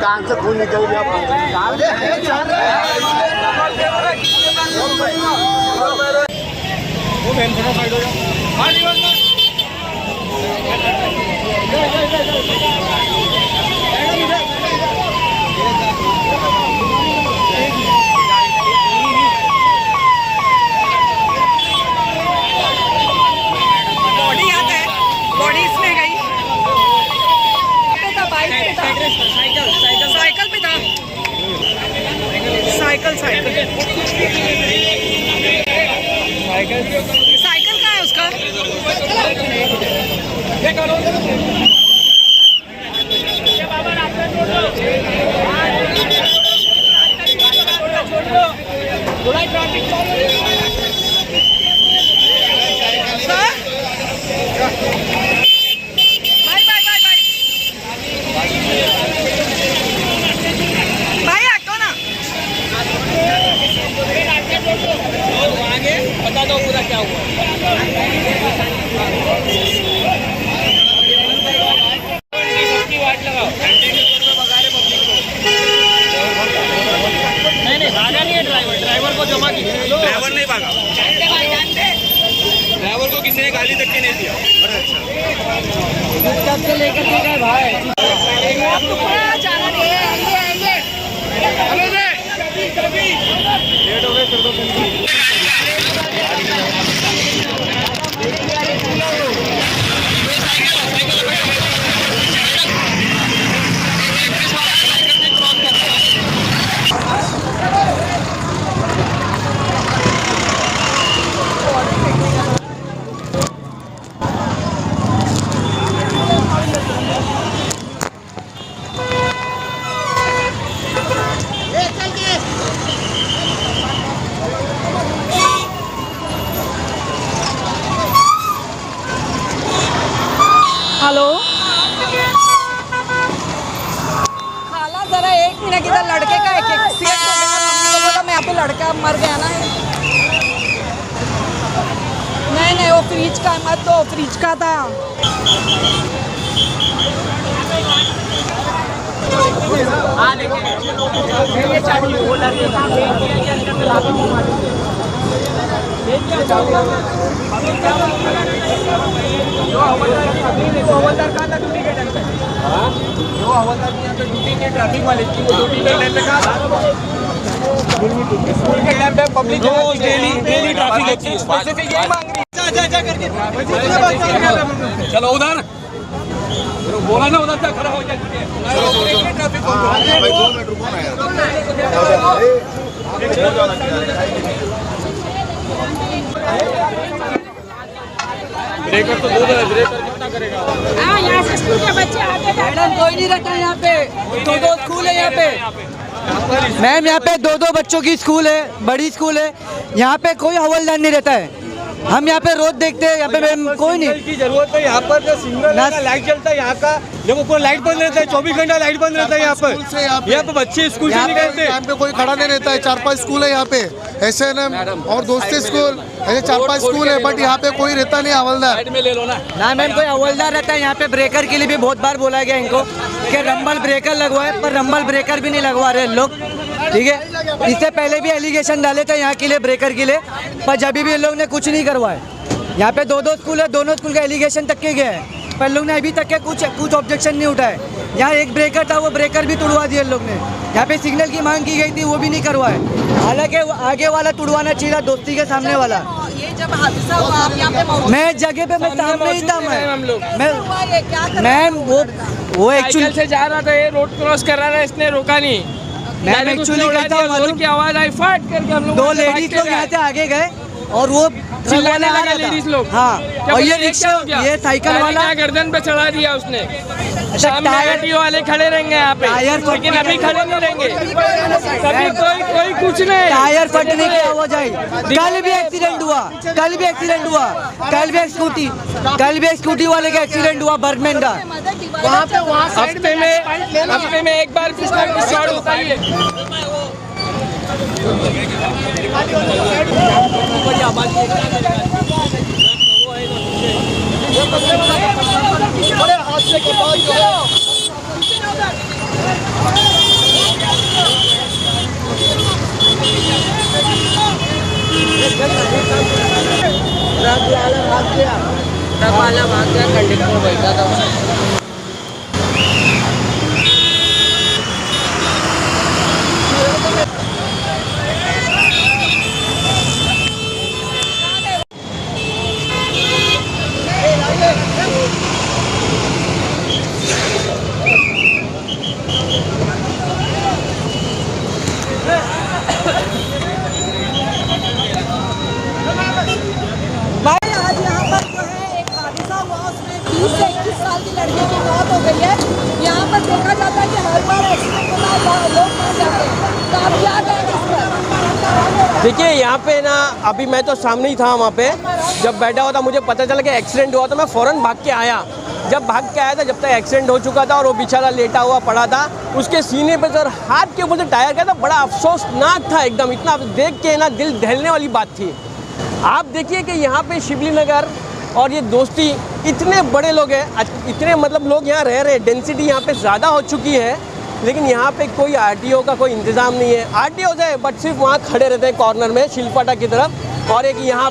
कान से खून निकल गया। बॉडी आता है, बॉडी इसमें गई। साइकिल पे था, साइकिल कहाँ है उसका? भाई हटो ना। बता दो पूरा क्या हुआ। नहीं भागा नहीं है ड्राइवर को जमा की। ड्राइवर नहीं भागा, ड्राइवर को किसी ने गाली तक के नहीं दिया। सबसे लेकर के गए भाई। लेट हो गए फिर तो। हेलो खाला, जरा 1 मिनट, इधर लड़के का एक एक्सीडेंट हो गया। मम्मी को बोला मैं यहाँ पे लड़का मर गया ना। नहीं वो फ्रिज का मत दो, फ्रिज का था। ट्रैफिक वाले की वो ड्यूटी के टाइम पे कहा था। स्कूल के टाइम पे पब्लिक डेली ट्रैफिक होती है। स्पेसिफिक यही मांग रही है। जा करके चलो उधर बोला ना, उधर तक खड़ा हो जाए। ट्रैफिक ब्रेकर तो 2 है, ब्रेकर कितना करेगा? हाँ, यहाँ से स्कूल के बच्चे आते। मैडम कोई नहीं रहता यहाँ पे, 2 स्कूल है यहाँ पे। मैम यहाँ पे 2 बच्चों की स्कूल है, बड़ी स्कूल है। यहाँ पे कोई हवलदार नहीं रहता है। हम यहाँ पे रोज देखते हैं, यहाँ पे मैम कोई नहीं की जरूरत है। यहाँ पर जो सिग्नल का लाइट जलता है, यहाँ का देखो कोई लाइट बंद रहता है, 24 घंटा लाइट बंद रहता है यहाँ पर। यहाँ पे बच्चे स्कूल से निकलते हैं, यहाँ पे कोई खड़ा नहीं रहता है। 4-5 स्कूल है यहाँ पे, SNM और दोस्ती स्कूल, ऐसे 4-5 स्कूल है, बट यहाँ पे कोई रहता नहीं हवलदार। में ले लो ना मैम, कोई हवलदार रहता है यहाँ पे। ब्रेकर के लिए भी बहुत बार बोला गया इनको कि रंबल ब्रेकर लगवाए, पर रंबल ब्रेकर भी नहीं लगवा रहे लोग। ठीक है, इससे पहले भी एलिगेशन डाले थे यहाँ के लिए, ब्रेकर के लिए, पर जब भी लोग ने कुछ नहीं करवाए। यहाँ पे 2 स्कूल है, दोनों स्कूल का एलिगेशन तक के गए हैं, पर लोग ने अभी तक के कुछ ऑब्जेक्शन नहीं उठाए। यहाँ एक ब्रेकर था, वो ब्रेकर भी तुड़वा दिए लोग ने। यहाँ पे सिग्नल की मांग की गई थी, वो भी नहीं करवाए। हालांकि आगे वाला तुड़वाना चाहिए, दोस्ती के सामने वाला। ये जब हादसा हुआ आप यहाँ पे मैं जगह पे, मैं सामने ही था। मैम वो एक्चुअली से जा रहा था, ये रोड क्रॉस कर रहा था, इसने रोका नहीं। मैम एक्चुअली जोर की आवाज आई, फट करके हम लोग 2 लेडीज लोग यहाँ से आगे गए और वो चिल्लाने लगा लेडीज लोग। हाँ, और ये रिक्शा, ये साइकिल वाला गर्दन पे चढ़ा दिया उसने। टायर टायर वाले खड़े रहेंगे यहाँ पे, लेकिन अभी खड़े नहीं रहेंगे। कभी कोई कुछ नहीं, टायर फटने की आवाज आई। कल भी एक्सीडेंट हुआ, कल भी एक स्कूटी वाले का एक्सीडेंट हुआ, बर्गमैन का। वहाँ पे हफ्ते में एक बार कुछ ना कुछ शॉट होता ही है। बड़े हादसे के बाद ट्रक वाला भाग गया, कंडक्टर बैठा था उसमें। भाई आज यहाँ पर जो है एक हादसा हुआ, उसमें 20 से 21 साल की लड़की की मौत हो गई है। यहाँ पर देखा जाता है कि हर बार एक्सीडेंट होता है, लोग मर जाते हैं। तो आप क्या कहेंगे इस पर? देखिए यहाँ पे ना, अभी मैं तो सामने ही था वहाँ पे, जब बैठा हुआ था मुझे पता चला कि एक्सीडेंट हुआ तो मैं फ़ौरन भाग के आया। जब भाग के आया था जब तक एक्सीडेंट हो चुका था और वो बेचारा लेटा हुआ पड़ा था, उसके सीने पे और हाथ के ऊपर से टायर गया था। बड़ा अफसोसनाक था एकदम, इतना देख के ना दिल दहलने वाली बात थी। आप देखिए कि यहाँ पे शिवली नगर और ये दोस्ती, इतने बड़े लोग हैं, इतने मतलब लोग यहाँ रह रहे हैं, डेंसिटी यहाँ पे ज़्यादा हो चुकी है, लेकिन यहाँ पे कोई आरटीओ का कोई इंतज़ाम नहीं है। आरटीओ है बट सिर्फ वहाँ खड़े रहते हैं कॉर्नर में शिलपाटा की तरफ। और एक यहाँ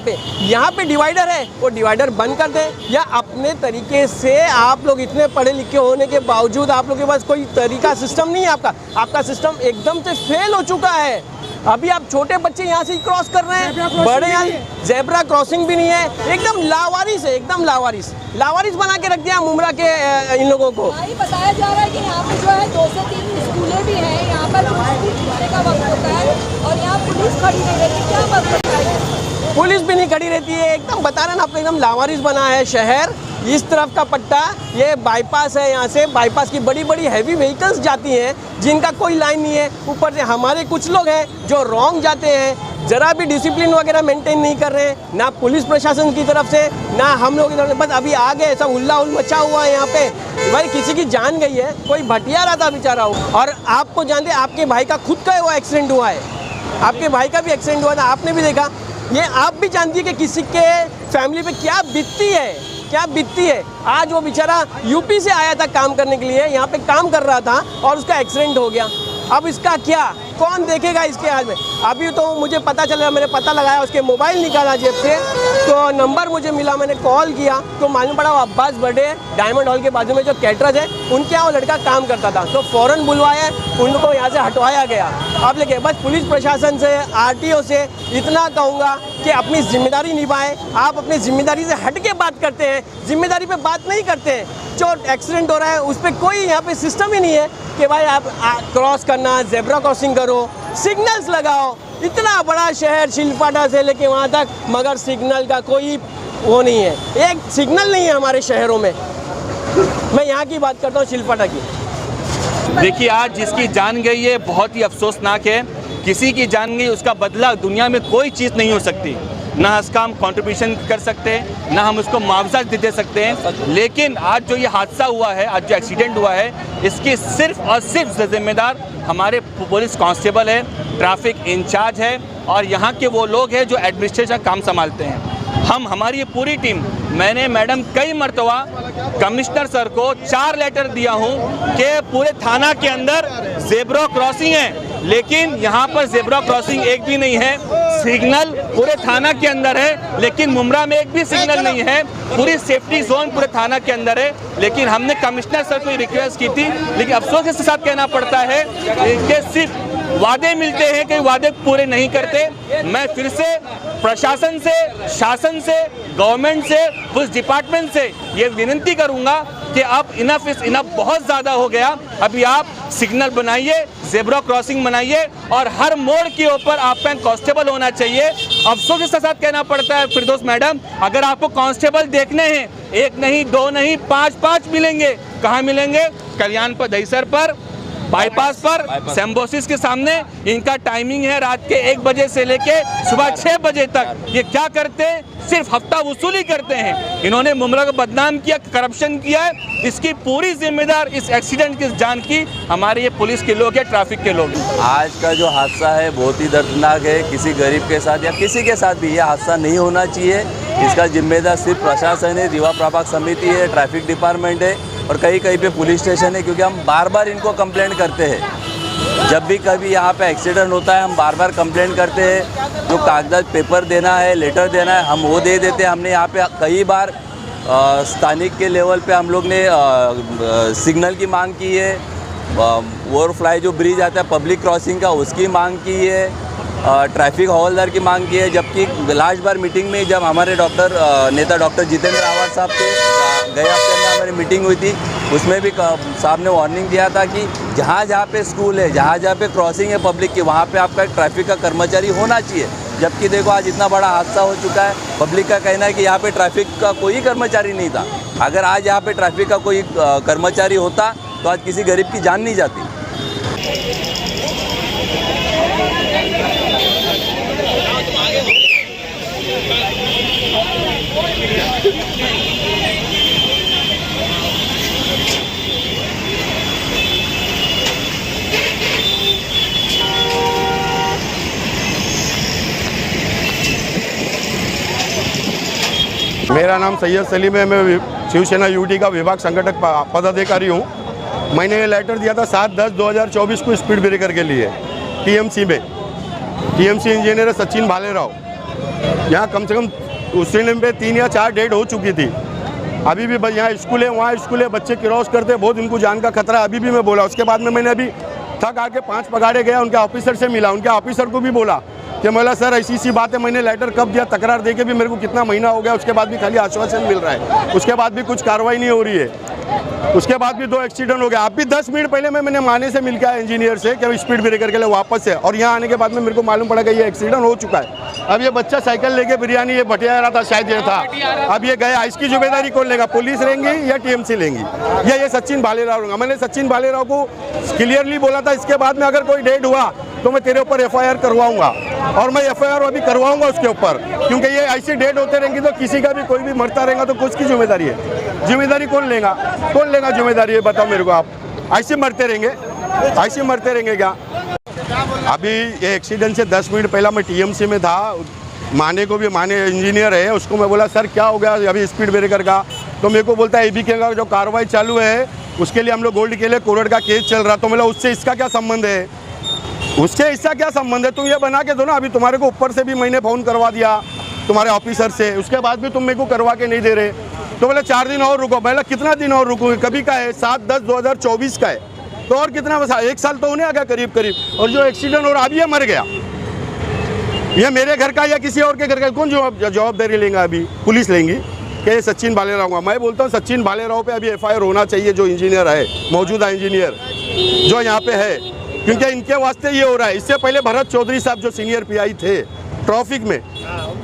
पे डिवाइडर है, वो डिवाइडर बंद कर दें, या अपने तरीके से, आप लोग इतने पढ़े लिखे होने के बावजूद आप लोग के पास कोई तरीका सिस्टम नहीं है। आपका सिस्टम एकदम से फेल हो चुका है। अभी आप छोटे बच्चे यहाँ से ही क्रॉस कर रहे हैं, बड़े यहाँ जेब्रा क्रॉसिंग भी नहीं है, एकदम लावारिस है, एकदम लावारिस बना के रख दिया मुमरा के इन लोगों को। भाई बताया जा रहा है कि यहाँ पे जो है 2 से 3 स्कूलें भी हैं, यहाँ पर छुट्टी का वक्त होता है और यहाँ पुलिस खड़ी नहीं रहती, क्या वक्त होता है? पुलिस भी नहीं खड़ी रहती है, एकदम बता रहे हैं ना आपको, एकदम लावारिस बना है शहर। इस तरफ का पट्टा ये बाईपास है, यहाँ से बाईपास की बड़ी बड़ी हैवी व्हीकल्स जाती हैं जिनका कोई लाइन नहीं है। ऊपर से हमारे कुछ लोग हैं जो रॉन्ग जाते हैं, ज़रा भी डिसिप्लिन वगैरह मेंटेन नहीं कर रहे हैं, ना पुलिस प्रशासन की तरफ से ना हम लोग की तरफ से। बस अभी आ गए, सब उल्ला मचा हुआ है यहाँ पे। भाई किसी की जान गई है, कोई भटिया रहा था बेचारा। और आपको जानते, आपके भाई का खुद का वो एक्सीडेंट हुआ है, आपके भाई का भी एक्सीडेंट हुआ था, आपने भी देखा। ये आप भी जानती है कि किसी के फैमिली पे क्या बीतती है। आज वो बेचारा यूपी से आया था काम करने के लिए, यहाँ पे काम कर रहा था और उसका एक्सीडेंट हो गया। अब इसका क्या, कौन देखेगा इसके हाल में? अभी तो मुझे पता चला, मैंने पता लगाया, उसके मोबाइल निकाला जेब से तो नंबर मुझे मिला, मैंने कॉल किया तो मालूम पड़ा वो अब्बास बर्थडे डायमंड हॉल के बाजू में जो कैटरर्स है उनके यहाँ वो लड़का काम करता था। तो फ़ौरन बुलवाया, उनको यहाँ से हटवाया गया। अब लेके बस पुलिस प्रशासन से, आरटीओ से इतना कहूँगा कि अपनी जिम्मेदारी निभाएं। आप अपनी जिम्मेदारी से हट के बात करते हैं, जिम्मेदारी पे बात नहीं करते हैं। जो एक्सीडेंट हो रहा है उस पर कोई यहाँ पे सिस्टम ही नहीं है कि भाई आप क्रॉस करना, जेब्रा क्रॉसिंग करो, सिग्नल्स लगाओ। इतना बड़ा शहर शिलपाटा से लेके वहाँ तक, मगर सिग्नल का कोई वो नहीं है, एक सिग्नल नहीं है हमारे शहरों में। मैं यहाँ की बात करता हूँ, शिलपाटा की। देखिए आज जिसकी जान गई है बहुत ही अफसोसनाक है। किसी की जान गई, उसका बदला दुनिया में कोई चीज़ नहीं हो सकती। ना इसका हम कंट्रीब्यूशन कर सकते हैं, ना हम उसको मुआवजा दे सकते हैं। लेकिन आज जो ये हादसा हुआ है, आज जो एक्सीडेंट हुआ है, इसकी सिर्फ और सिर्फ जिम्मेदार हमारे पुलिस कांस्टेबल है, ट्रैफिक इंचार्ज है और यहाँ के वो लोग हैं जो एडमिनिस्ट्रेशन काम संभालते हैं। हमारी ये पूरी टीम, मैंने मैडम कई मरतबा कमिश्नर सर को 4 लेटर दिया हूँ कि पूरे थाना के अंदर जेब्रा क्रॉसिंग है, लेकिन यहाँ पर जेब्रा क्रॉसिंग एक भी नहीं है। सिग्नल पूरे थाना के अंदर है, लेकिन मुमरा में एक भी सिग्नल नहीं है। पूरी सेफ्टी जोन पूरे थाना के अंदर है, लेकिन हमने कमिश्नर सर को रिक्वेस्ट की थी, लेकिन अफसोस के साथ कहना पड़ता है कि सिर्फ वादे मिलते हैं कि वादे पूरे नहीं करते। मैं फिर से प्रशासन से, शासन से, गवर्नमेंट से, पुलिस डिपार्टमेंट से ये विनती करूंगा कि अब इनफ इज इनफ, बहुत ज़्यादा हो गया। अभी आप सिग्नल बनाइए, जेब्रा क्रॉसिंग बनाइए और हर मोड़ के ऊपर आपका कांस्टेबल होना चाहिए। अफसोस के साथ कहना पड़ता है फिरदौस मैडम, अगर आपको कांस्टेबल देखने हैं, 1 नहीं 2 नहीं 5 मिलेंगे। कहाँ मिलेंगे? कल्याणपुर दहीसर पर, बाईपास पर, सिम्बोसिस के सामने। इनका टाइमिंग है रात के 1 बजे से लेके सुबह 6 बजे तक। ये क्या करते हैं? सिर्फ हफ्ता वसूली करते हैं। इन्होंने मुमरा को बदनाम किया, करप्शन किया है। इसकी पूरी जिम्मेदार इस एक्सीडेंट की जान की हमारे ये पुलिस के लोग हैं, ट्रैफिक के लोग। आज का जो हादसा है बहुत ही दर्दनाक है। किसी गरीब के साथ या किसी के साथ भी यह हादसा नहीं होना चाहिए। इसका जिम्मेदार सिर्फ प्रशासन है, रीवा प्रभाग समिति है, ट्रैफिक डिपार्टमेंट है और कहीं कहीं पे पुलिस स्टेशन है, क्योंकि हम बार बार इनको कंप्लेंट करते हैं। जब भी कभी यहाँ पे एक्सीडेंट होता है हम बार बार कंप्लेंट करते हैं, जो कागजात पेपर देना है, लेटर देना है, हम वो दे देते हैं। हमने यहाँ पे कई बार स्थानिक के लेवल पे हम लोग ने सिग्नल की मांग की है, ओवरफ्लाई जो ब्रिज आता है पब्लिक क्रॉसिंग का उसकी मांग की है, ट्रैफिक हवलदार की मांग की है। जबकि लास्ट बार मीटिंग में जब हमारे नेता डॉक्टर जितेंद्र आवाड साहब थे, गए हफ्ते में हमारी मीटिंग हुई थी, उसमें भी साहब ने वार्निंग दिया था कि जहाँ जहाँ पे स्कूल है, जहाँ जहाँ पे क्रॉसिंग है पब्लिक की, वहाँ पे आपका ट्रैफिक का कर्मचारी होना चाहिए। जबकि देखो आज इतना बड़ा हादसा हो चुका है, पब्लिक का कहना है कि यहाँ पे ट्रैफिक का कोई कर्मचारी नहीं था। अगर आज यहाँ पे ट्रैफिक का कोई कर्मचारी होता तो आज किसी गरीब की जान नहीं जाती। मेरा नाम सैयद सलीम है। मैं शिवसेना यूटी का विभाग संगठक पदाधिकारी हूँ। मैंने ये लेटर दिया था 7/10/2024 को स्पीड ब्रेकर के लिए टीएमसी में। टीएमसी इंजीनियर है सचिन भालेराव। यहाँ कम से कम उस दिन पे 3 या 4 डेट हो चुकी थी। अभी भी यहाँ स्कूल है, वहाँ स्कूल है, बच्चे क्रॉस करते बहुत, इनको जान का खतरा है। अभी भी मैं बोला, उसके बाद में मैंने अभी थक आके 5 पगाड़े गया, उनके ऑफिसर से मिला, उनके ऑफिसर को भी बोला कि बोला सर ऐसी सी बात है, मैंने लेटर कब दिया, तकरार देके भी मेरे को कितना महीना हो गया, उसके बाद भी खाली आश्वासन मिल रहा है, उसके बाद भी कुछ कार्रवाई नहीं हो रही है। उसके बाद भी 2 एक्सीडेंट हो गया। अभी 10 मिनट पहले मैंने माने से मिल के आया इंजीनियर से कि स्पीड ब्रेकर के लिए वापस है, और यहाँ आने के बाद में मेरे को मालूम पड़ा कि ये एक्सीडेंट हो चुका है। अब ये बच्चा साइकिल लेके बिरयानी ये भटिया रहा था, शायद ये था, अब ये गया। इसकी जिम्मेदारी कौन लेगा? पुलिस लेंगी या टीएमसी लेंगी, या ये सचिन भालेराव लेंगे? मैंने सचिन भालेराव को क्लियरली बोला था इसके बाद में अगर कोई डेट हुआ तो मैं तेरे ऊपर एफआईआर करवाऊंगा, और मैं एफआईआर अभी करवाऊंगा उसके ऊपर, क्योंकि ये ऐसी डेट होते रहेंगी तो किसी का भी कोई भी मरता रहेगा तो किसकी जिम्मेदारी है? जिम्मेदारी कौन लेगा? कौन लेगा जिम्मेदारी? ये बताओ मेरे को। आप ऐसे मरते रहेंगे, ऐसे मरते रहेंगे क्या? अभी ये एक्सीडेंट से 10 मिनट पहला मैं टीएमसी में था, माने को भी, माने इंजीनियर है, उसको मैं बोला सर क्या हो गया अभी स्पीड ब्रेकर का? तो मेरे को बोलता है एबीके का जो कार्रवाई चालू है उसके लिए हम लोग गोल्ड के लिए कोर्ट का केस चल रहा। तो बोला उससे इसका क्या संबंध है? उससे इसका क्या संबंध है? तुम ये बना के दो ना। अभी तुम्हारे को ऊपर से भी मैंने फ़ोन करवा दिया तुम्हारे ऑफिसर से, उसके बाद भी तुम मेरे को करवा के नहीं दे रहे। तो बोले 4 दिन और रुको। बोला कितना दिन और रुको? कभी का है 7/10/2024 का है, तो और कितना बस 1 साल तो होने आ गया करीब करीब। और जो एक्सीडेंट हो रहा अभी ये मर गया, ये मेरे घर का या किसी और के घर का कौन जवाबदारी लेगा? अभी पुलिस लेंगी कि सचिन भालेराव का? मैं बोलता हूँ सचिन भालेराव पे अभी एफआईआर होना चाहिए, जो इंजीनियर है, मौजूदा इंजीनियर जो यहाँ पे है, क्योंकि इनके वास्ते ये हो रहा है। इससे पहले भरत चौधरी साहब जो सीनियर पीआई थे ट्रैफिक में,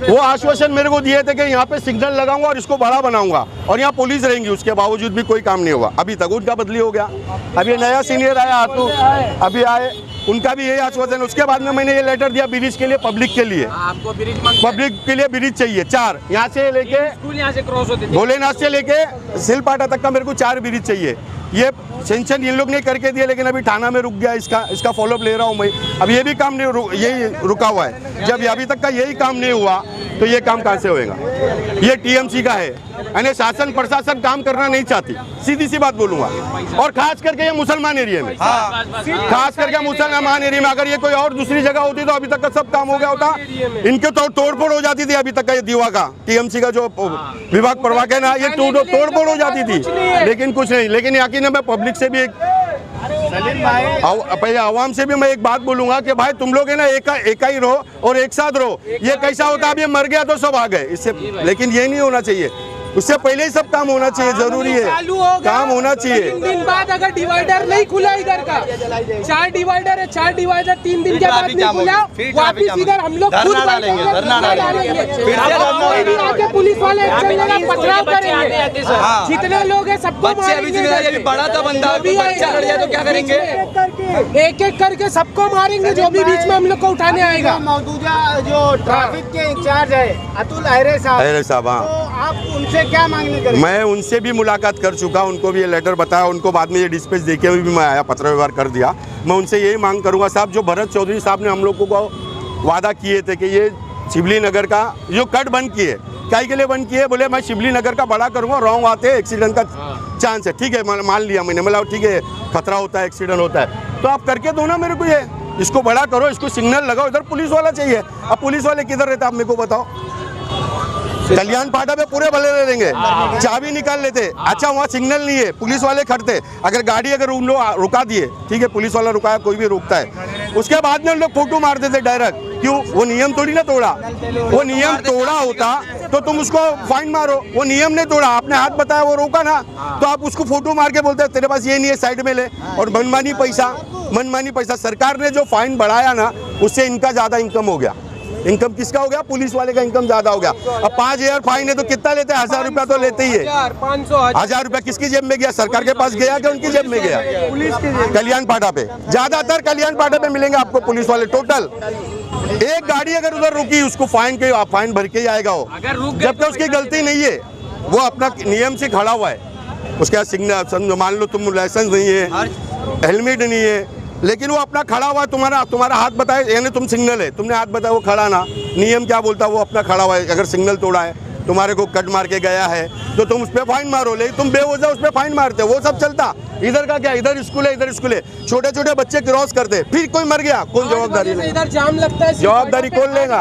वो आश्वासन मेरे को दिए थे कि यहाँ पे सिग्नल लगाऊंगा और इसको बड़ा बनाऊंगा और यहाँ पुलिस रहेंगी, उसके बावजूद भी कोई काम नहीं हुआ। अभी तक उनका बदली हो गया। अभी नया सीनियर आया आतू, अभी आए, उनका भी यही आश्वासन। उसके बाद में मैंने ये लेटर दिया ब्रिज के लिए, पब्लिक के लिए, पब्लिक के लिए ब्रिज चाहिए 4, यहाँ से लेके भोलेनाथ से लेके सिलपाटा तक का मेरे को 4 ब्रिज चाहिए। ये सेंक्शन इन लोग ने करके दिया, लेकिन अभी थाना में रुक गया। इसका फॉलोअप ले रहा हूँ मैं। अब ये भी काम नहीं, यही रुका हुआ है। जब अभी तक का यही काम नहीं हुआ तो ये काम कहाँ से होएगा? ये टीएमसी का है, यानी शासन प्रशासन काम करना नहीं चाहती, सीधी सी बात बोलूँगा। और खास करके ये मुसलमान एरिया में, खास करके मुसलमान एरिया में, अगर ये कोई और दूसरी जगह होती तो अभी तक का सब काम हो गया होता। इनके तो तोड़फोड़ हो जाती थी अभी तक का। ये दीवा का टीएमसी का जो विभाग प्रभाग है ना, ये तोड़फोड़ हो जाती थी, लेकिन कुछ नहीं। लेकिन यकीन मैं पब्लिक से भी पहले आवाम से भी मैं एक बात बोलूंगा कि भाई तुम लोग है ना एक ही रहो और एक साथ रहो। ये कैसा होता है, अब ये मर गया तो सब आ गए इससे, लेकिन ये नहीं होना चाहिए। उससे पहले ही सब काम होना चाहिए, जरूरी है काम होना चाहिए। 3 दिन बाद अगर डिवाइडर नहीं खुला इधर का, 4 डिवाइडर है, 4 डिवाइडर 3 दिन के बाद नहीं खुला, वापिस इधर हम लोग खुद डालेंगे, धरना डालेंगे, आके पुलिस वाले एक्शन लेगा, पथराव करेंगे। जितने लोग हैं सबको मारेंगे। बड़ा था बंदा, बच्चा लड़ जाए तो क्या करेंगे? एक एक करके सबको मारेंगे जो भी बीच में हम लोग को उठाने आएगा। मौजूदा जो ट्रैफिक के इंचार्ज है अतुल अहरे साहब, आप उनसे क्या मांगनी करेंगे? मैं उनसे भी मुलाकात कर चुका, उनको भी ये लेटर बताया, उनको बाद में ये डिस्पैच देके भी मैं आया, पत्र व्यवहार कर दिया। मैं उनसे यही मांग करूंगा साहब, जो भरत चौधरी साहब ने हम लोगों को वादा किए थे कि ये शिवली नगर का जो कट बंद किए, क्या के लिए बंद किए? बोले मैं शिवली नगर का बड़ा करूंगा, रॉन्ग आते एक्सीडेंट का चांस है। ठीक है, मान लिया मैंने, मतलब ठीक है खतरा होता है, एक्सीडेंट होता है, तो आप करके दो ना मेरे को ये, इसको बड़ा करो, इसको सिग्नल लगाओ। इधर पुलिस वाला चाहिए, अब पुलिस वाले किधर रहते आप मेरे को बताओ। कल्याण फाटा पे पूरे भले ले लेंगे, चाबी निकाल लेते, अच्छा वहाँ सिग्नल नहीं है, पुलिस वाले खड़ते, अगर गाड़ी अगर उन लोग रुका दिए, ठीक है, पुलिस वाला रुकाया, कोई भी रुकता है, उसके बाद में उन लोग फोटो मार देते डायरेक्ट। क्यों? वो नियम थोड़ी ना तोड़ा, वो नियम तोड़ा होता तो तुम उसको फाइन मारो, वो नियम नहीं तोड़ा, आपने हाथ बताया, वो रोका ना, तो आप उसको फोटो मार के बोलते तेरे पास ये नहीं है, साइड में ले, और मनमानी पैसा सरकार ने जो फाइन बढ़ाया ना, उससे इनका ज़्यादा इनकम हो गया। इनकम किसका हो गया? पुलिस वाले का इनकम ज्यादा हो गया। अब 5,000 फाइन है तो कितना लेते हैं? 1,000 रुपया तो लेते ही है। 1,000 रुपया किसकी जेब में गया? सरकार के पास गया कि उनकी जेब में गया? पुलिस की। कल्याण फाटा पे ज्यादातर कल्याण फाटा पे मिलेंगे आपको पुलिस वाले। टोटल एक गाड़ी अगर उधर रुकी, उसको फाइन भर के ही आएगा वो, जब तक उसकी गलती नहीं है, वो अपना नियम से खड़ा हुआ है। उसके बाद सिग्नल, मान लो तुम लाइसेंस नहीं है, हेलमेट नहीं है, लेकिन वो अपना खड़ा हुआ है, तुम्हारा हाथ बताए, यानी तुम सिग्नल है, तुमने हाथ बताया, वो खड़ा ना, नियम क्या बोलता है, वो अपना खड़ा हुआ है। अगर सिग्नल तोड़ा है, तुम्हारे को कट मार के गया है, तो तुम उस पर फाइन मारो, लेकिन तुम बेवजह उस पर फाइन मारते हो, वो सब चलता। इधर का क्या? इधर स्कूल है, इधर स्कूल है, छोटे छोटे बच्चे क्रॉस करते, फिर कोई मर गया, कौन जवाबदारी लेगा? इधर जाम लगता है, जवाबदारी कौन लेगा?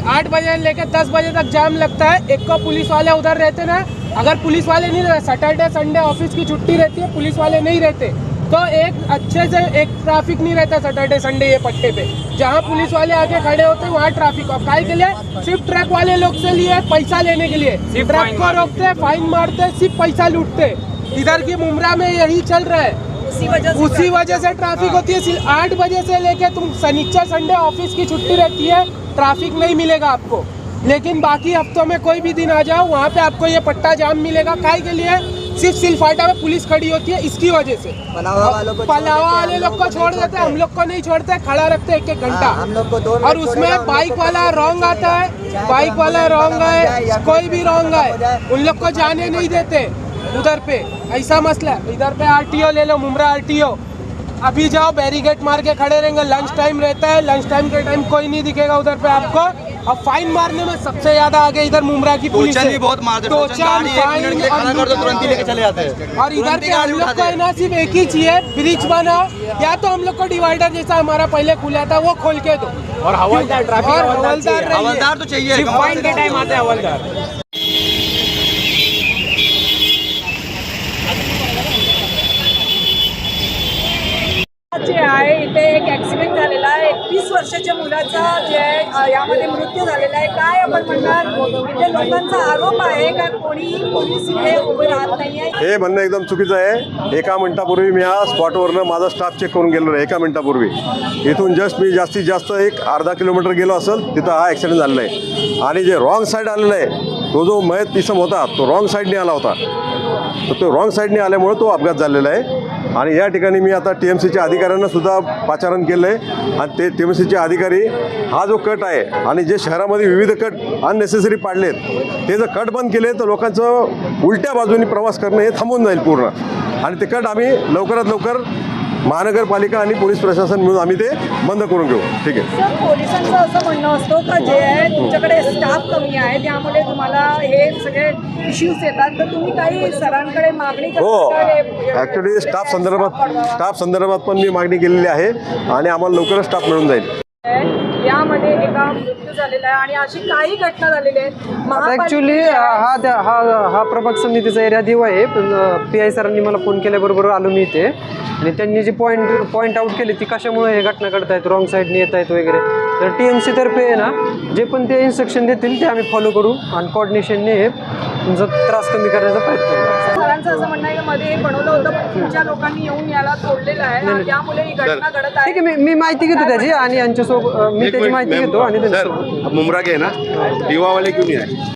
8 बजे लेकर 10 बजे तक जाम लगता है। एक को पुलिस वाले उधर रहते ना, अगर पुलिस वाले नहीं रहते, सैटरडे संडे ऑफिस की छुट्टी रहती है, पुलिस वाले नहीं रहते, तो एक अच्छे से एक ट्रैफिक नहीं रहता सैटरडे संडे ये पट्टे पे। जहाँ पुलिस वाले आके खड़े होते हैं वहाँ ट्रैफिक। और काय के लिए? सिर्फ ट्रक वाले लोग से लिए पैसा लेने के लिए, ट्रक को रोकते, फाइन मारते, सिर्फ पैसा लूटते। इधर की मुमरा में यही चल रहा है, उसी वजह से ट्रैफिक होती है। 8 बजे से लेके तुम शनिचर संडे ऑफिस की छुट्टी रहती है, ट्रैफिक नहीं मिलेगा आपको। लेकिन बाकी हफ्तों में कोई भी दिन आ जाओ, वहाँ पे आपको ये पट्टा जाम मिलेगा। काय के लिए? सिर्फ सिलफाटा में पुलिस खड़ी होती है, इसकी वजह से। पलावा वाले लोग को छोड़ देते हैं, हम लोग को नहीं छोड़ते, खड़ा रखते 1-1 घंटा। हम लोग को और उसमें बाइक वाला रॉन्ग आता है, बाइक वाला रॉन्ग है, कोई भी रॉन्ग है, उन लोग को जाने नहीं देते उधर पे। ऐसा मसला है। इधर पे RTO ले लो, मुमरा RTO, अभी जाओ बैरिकेड मार के खड़े रहेंगे। लंच टाइम रहता है, लंच टाइम के टाइम कोई नहीं दिखेगा उधर पे आपको। अब फाइन मारने में सबसे ज्यादा आगे इधर मुमरा की पुलिस है, बहुत मारते हैं। तुरंत ही लेके चले जाते हैं। और इधर पे हम लोग को ना सिर्फ एक ही चाहिए, ब्रिज बना, या तो हम लोग को डिवाइडर जैसा हमारा पहले खुला था वो खोल के दो, और हवलदार तो चाहिए, फाइन के टाइम आते हैं हवलदार। जे आहे इथे एक ॲक्सिडेंट झालेला आहे, 31 वर्षाच्या मुलाचा जे आहे यामध्ये मृत्यू झालेला आहे। काय आपण म्हणणार? इथे लोकांचा आरोप आहे का कोणीही पोलीस इथे उभे राहत नाही आहे? हे म्हणणं एकदम चुकीचं आहे। 1 मिनिटापूर्वी मी या स्पॉटवरनं माझा स्टाफ चेक करून गेलो आहे। 1 मिनिटापूर्वी इथून जस्ट मी जास्तीत जास्त एक अर्धा किलोमीटर गेलो असेल, तिथं हा ॲक्सिडेंट झालेला आहे। आणि जे रॉंग साईड आलेला आहे, तो जो मयत इसम होता तो रॉंग साईडने आला होता, तर तो रॉंग साईडने आल्यामुळे तो अपघात झालेला आहे। आणि या ठिकाणी मी आता TMCच्या अधिकाऱ्यांना सुद्धा पाचारण केलं आहे, आणि ते TMCचे अधिकारी हा जो कट आहे आणि जे शहरामध्ये विविध कट अननेसेसरी पाडलेत, ते जर कट बंद केले तर लोकांचं उलट्या बाजूनी प्रवास करणं हे थांबून जाईल पूर्ण। आणि ते कट आम्ही लवकरात लवकर महानगरपालिका आणि पोलीस प्रशासन मिळून आम्ही ते बंद करून घेऊ। ठीक आहे सर, पोलिसांचं असं म्हणणं असतं का जे आहे तुमच्याकडे स्टाफ कमी आहे, त्यामुळे तुम्हाला हे सगळे इश्यूज येतात, तर तुम्ही काही सरांकडे मागणी हो, करता? ॲक्च्युली स्टाफ संदर्भात पण मी मागणी केलेली आहे, आणि आम्हाला लवकरच स्टाफ मिळून जाईल। यामध्ये एका मृत्यू झालेला आहे आणि अशी काही घटना झालेली आहेत। ॲक्च्युली हा प्रभाग समितीचा एरिया देव आहे, पण PI सरांनी मला फोन केल्याबरोबर आलो मी इथे, आणि त्यांनी जी पॉईंट आउट केली ती कशामुळे हे घटना घडत आहेत, रॉंग साईडने येत आहेत वगैरे, तर TMC तर्फे आहे ना जे पण ते इन्स्ट्रक्शन देतील ते आम्ही फॉलो करू, आणि कोऑर्डिनेशनने हे तुमचा त्रास कमी करण्याचा प्रयत्न करू। सरांचं असं म्हणणं आहे की मध्ये हे बनवलं होतं, पण तुमच्या लोकांनी येऊन याला तोडलेलं आहे आणि त्यामुळे ही घटना घडत आहे। ठीक आहे, मी माहिती घेतो त्याची, आणि यांच्यासोबत मी त्याची माहिती घेतो आणि त्यांच्यासोबत मुमरा के है ना, दीवा वाले क्यों नहीं आए?